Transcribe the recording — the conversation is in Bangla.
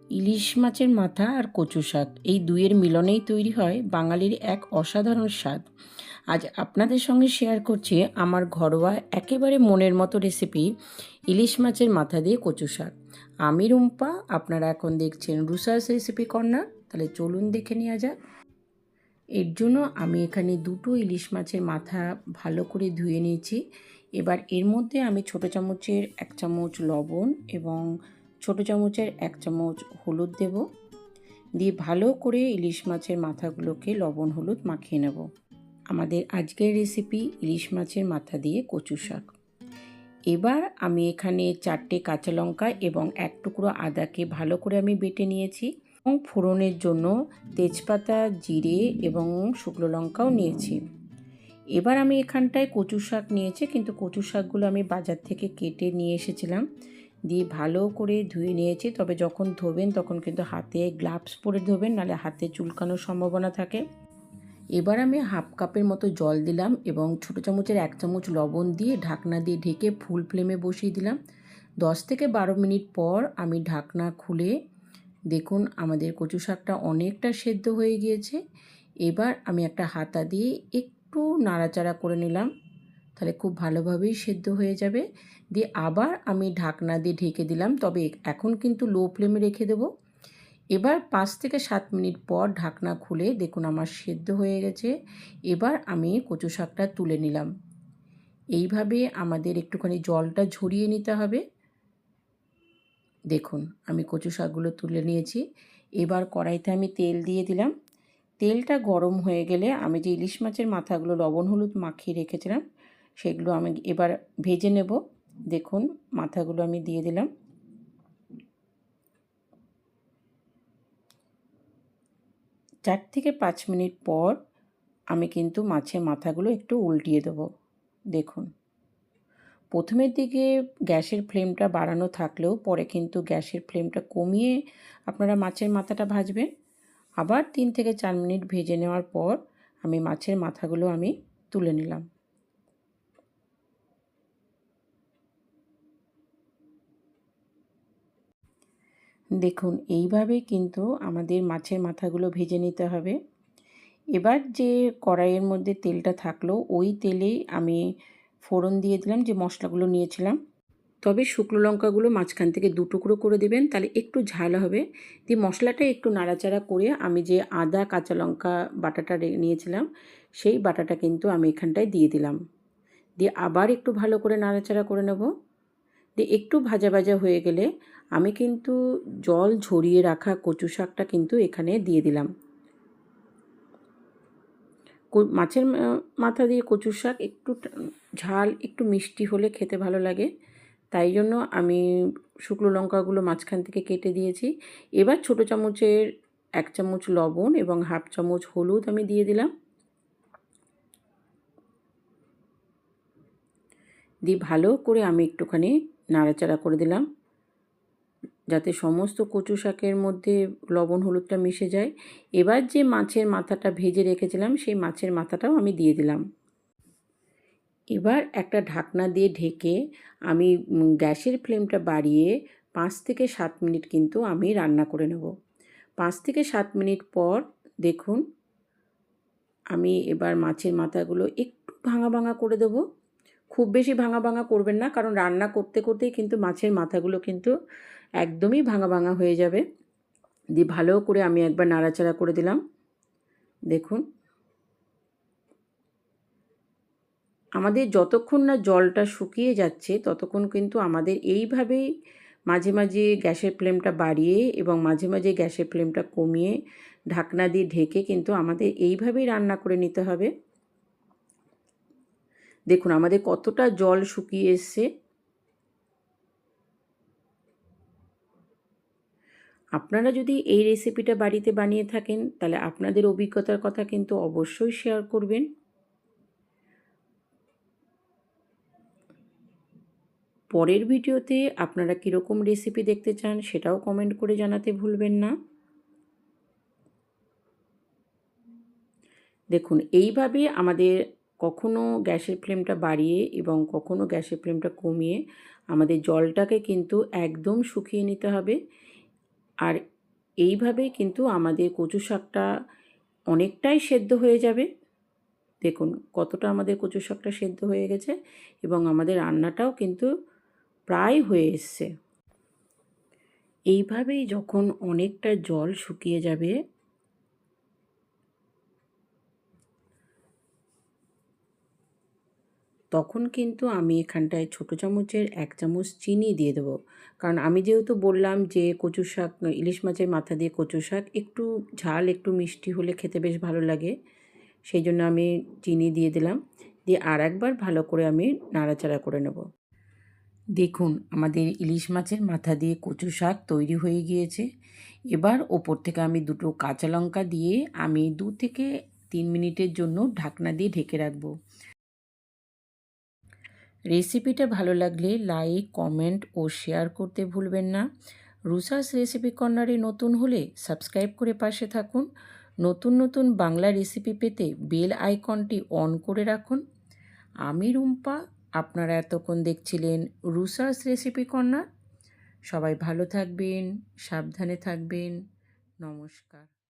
ইলিশ মাছের মাথা আর কচু শাক এই দুইয়ের মিলনেই তৈরি হয় বাঙালির এক অসাধারণ স্বাদ। আজ আপনাদের সঙ্গে শেয়ার করছি আমার ঘরোয়া একেবারে মনের মতো রেসিপি, ইলিশ মাছের মাথা দিয়ে কচু শাক। আমি রুম্পা, আপনারা এখন দেখছেন রুসাস রেসিপি কর্নার। তাহলে চলুন দেখে নেওয়া যাক। এর জন্য আমি এখানে দুটো ইলিশ মাছের মাথা ভালো করে ধুয়ে নিয়েছি। এবার এর মধ্যে আমি ছোটো চামচের 1 চামচ লবণ এবং ছোটো চামচের 1 চামচ হলুদ দেব। দিয়ে ভালো করে ইলিশ মাছের মাথাগুলোকে লবণ হলুদ মাখিয়ে নেব। আমাদের আজকের রেসিপি ইলিশ মাছের মাথা দিয়ে কচু শাক। এবার আমি এখানে 4টে কাঁচা লঙ্কা এবং 1 টুকরো আদাকে ভালো করে আমি বেটে নিয়েছি এবং ফোড়নের জন্য তেজপাতা, জিরে এবং শুকনো লঙ্কাও নিয়েছি। এবার আমি এখানটায় কচু শাক নিয়েছি, কিন্তু কচু শাকগুলো আমি বাজার থেকে কেটে নিয়ে এসেছিলাম। দিয়ে ভালো করে ধুয়ে নিয়েছি, তবে যখন ধোবেন তখন কিন্তু হাতে গ্লাভস পরে ধোবেন, নাহলে হাতে চুলকানোর সম্ভাবনা থাকে। এবার আমি হাফ কাপের মতো জল দিলাম এবং ছোটো চামচের 1 চামচ লবণ দিয়ে ঢাকনা দিয়ে ঢেকে ফুল ফ্লেমে বসিয়ে দিলাম। 10 থেকে 12 মিনিট পর আমি ঢাকনা খুলে দেখুন আমাদের কচু শাকটা অনেকটা সেদ্ধ হয়ে গিয়েছে। এবার আমি একটা হাতা দিয়ে একটু নাড়াচাড়া করে নিলাম, তাহলে খুব ভালোভাবেই সেদ্ধ হয়ে যাবে। দিয়ে আবার আমি ঢাকনা দিয়ে ঢেকে দিলাম, তবে এখন কিন্তু লো ফ্লেমে রেখে দেবো। এবার 5 থেকে 7 মিনিট পর ঢাকনা খুলে দেখুন আমার সেদ্ধ হয়ে গেছে। এবার আমি কচু শাকটা তুলে নিলাম। এইভাবে আমাদের একটুখানি জলটা ঝরিয়ে নিতে হবে। দেখুন আমি কচু শাকগুলো তুলে নিয়েছি। এবার কড়াইতে আমি তেল দিয়ে দিলাম। তেলটা গরম হয়ে গেলে আমি যে ইলিশ মাছের মাথাগুলো লবণ হলুদ মাখিয়ে রেখেছিলাম সেগুলো আমি এবার ভেজে নেব। দেখুন মাথাগুলো আমি দিয়ে দিলাম। 4 থেকে 5 মিনিট পর আমি কিন্তু মাছের মাথাগুলো একটু উল্টিয়ে দেবো। দেখুন প্রথমের দিকে গ্যাসের ফ্লেমটা বাড়ানো থাকলেও পরে কিন্তু গ্যাসের ফ্লেমটা কমিয়ে আপনারা মাছের মাথাটা ভাজবেন। আবার 3 থেকে 4 মিনিট ভেজে নেওয়ার পর আমি মাছের মাথাগুলো আমি তুলে নিলাম। দেখুন এইভাবে কিন্তু আমাদের মাছের মাথাগুলো ভেজে নিতে হবে। এবার যে কড়াইয়ের মধ্যে তেলটা থাকলো ওই তেলেই আমি ফোড়ন দিয়ে দিলাম যে মশলাগুলো নিয়েছিলাম। তবে শুকনো লঙ্কাগুলো মাঝখান থেকে 2 টুকরো করে দেবেন, তাহলে একটু ঝাল হবে। দিয়ে মশলাটা একটু নাড়াচাড়া করে আমি যে আদা কাঁচা লঙ্কা বাটাটা নিয়েছিলাম সেই বাটাটা কিন্তু আমি এখানটায় দিয়ে দিলাম। দিয়ে আবার একটু ভালো করে নাড়াচাড়া করে নেব। দিয়ে একটু ভাজা ভাজা হয়ে গেলে আমি কিন্তু জল ঝরিয়ে রাখা কচু শাকটা কিন্তু এখানে দিয়ে দিলাম। মাছের মাথা দিয়ে কচু শাক একটু ঝাল একটু মিষ্টি হলে খেতে ভালো লাগে, তাই জন্য আমি শুকনো লঙ্কাগুলো মাঝখান থেকে কেটে দিয়েছি। এবার ছোটো চামচের 1 চামচ লবণ এবং হাফ চামচ হলুদ আমি দিয়ে দিলাম। দিয়ে ভালো করে আমি একটুখানি নাড়াচাড়া করে দিলাম, যাতে সমস্ত কচু শাকের মধ্যে লবণ হলুদটা মিশে যায়। এবার যে মাছের মাথাটা ভেজে রেখেছিলাম সেই মাছের মাথাটাও আমি দিয়ে দিলাম। এবার একটা ঢাকনা দিয়ে ঢেকে আমি গ্যাসের ফ্লেমটা বাড়িয়ে 5 থেকে 7 মিনিট কিন্তু আমি রান্না করে নেব। 5 থেকে 7 মিনিট পর দেখুন আমি এবার মাছের মাথাগুলো একটু ভাঙা ভাঙা করে দেবো। খুব বেশি ভাঙা ভাঙা করবেন না, কারণ রান্না করতে করতেই কিন্তু মাছের মাথাগুলো কিন্তু একদমই ভাঙা ভাঙা হয়ে যাবে। দিয়ে ভালো করে আমি একবার নাড়াচাড়া করে দিলাম। দেখুন আমাদের যতক্ষণ না জলটা শুকিয়ে যাচ্ছে ততক্ষণ কিন্তু আমাদের এইভাবেই মাঝে মাঝে গ্যাসের ফ্লেমটা বাড়িয়ে এবং মাঝে মাঝে গ্যাসের ফ্লেমটা কমিয়ে ঢাকনা দিয়ে ঢেকে কিন্তু আমাদের এইভাবেই রান্না করে নিতে হবে। দেখুন আমাদের কতটা জল শুকিয়ে এসছে। আপনারা যদি এই রেসিপিটা বাড়িতে বানিয়ে থাকেন তাহলে আপনাদের অভিজ্ঞতার কথা কিন্তু অবশ্যই শেয়ার করবেন। পরের ভিডিওতে আপনারা কীরকম রেসিপি দেখতে চান সেটাও কমেন্ট করে জানাতে ভুলবেন না। দেখুন এইভাবে আমাদের কখনো গ্যাসের ফ্লেমটা বাড়িয়ে এবং কখনো গ্যাসের ফ্লেমটা কমিয়ে আমাদের জলটাকে কিন্তু একদম শুকিয়ে নিতে হবে। আর এইভাবেই কিন্তু আমাদের কচু শাকটা অনেকটাই সেদ্ধ হয়ে যাবে। দেখুন কতটা আমাদের কচু শাকটা সেদ্ধ হয়ে গেছে এবং আমাদের রান্নাটাও কিন্তু প্রায় হয়ে এসছে। এইভাবেই যখন অনেকটা জল শুকিয়ে যাবে, তখন কিন্তু আমি এখানটায় ছোটো চামচের 1 চামচ চিনি দিয়ে দেবো। কারণ আমি যেহেতু বললাম যে কচু শাক, ইলিশ মাছের মাথা দিয়ে কচু শাক একটু ঝাল, একটু মিষ্টি হলে খেতে বেশ ভালো লাগে। সেই জন্য আমি চিনি দিয়ে দিলাম। দিয়ে আরেকবার ভালো করে আমি নাড়াচাড়া করে নেব। দেখুন আমাদের ইলিশ মাছের মাথা দিয়ে কচু শাক তৈরি হয়ে গিয়েছে। এবার ওপর থেকে আমি 2টো কাঁচা লঙ্কা দিয়ে আমি 2 থেকে 3 মিনিটের জন্য ঢাকনা দিয়ে ঢেকে রাখবো। রেসিপিটা ভালো লাগলে লাইক, কমেন্ট ও শেয়ার করতে ভুলবেন না। রুষাস রেসিপি কর্নারে নতুন হলে সাবস্ক্রাইব করে পাশে থাকুন। নতুন নতুন বাংলা রেসিপি পেতে বেল আইকনটি অন করে রাখুন। আমি রুম্পা, আপনারা এতক্ষণ দেখছিলেন রুষাস রেসিপি কর্নার। সবাই ভালো থাকবেন, সাবধানে থাকবেন। নমস্কার।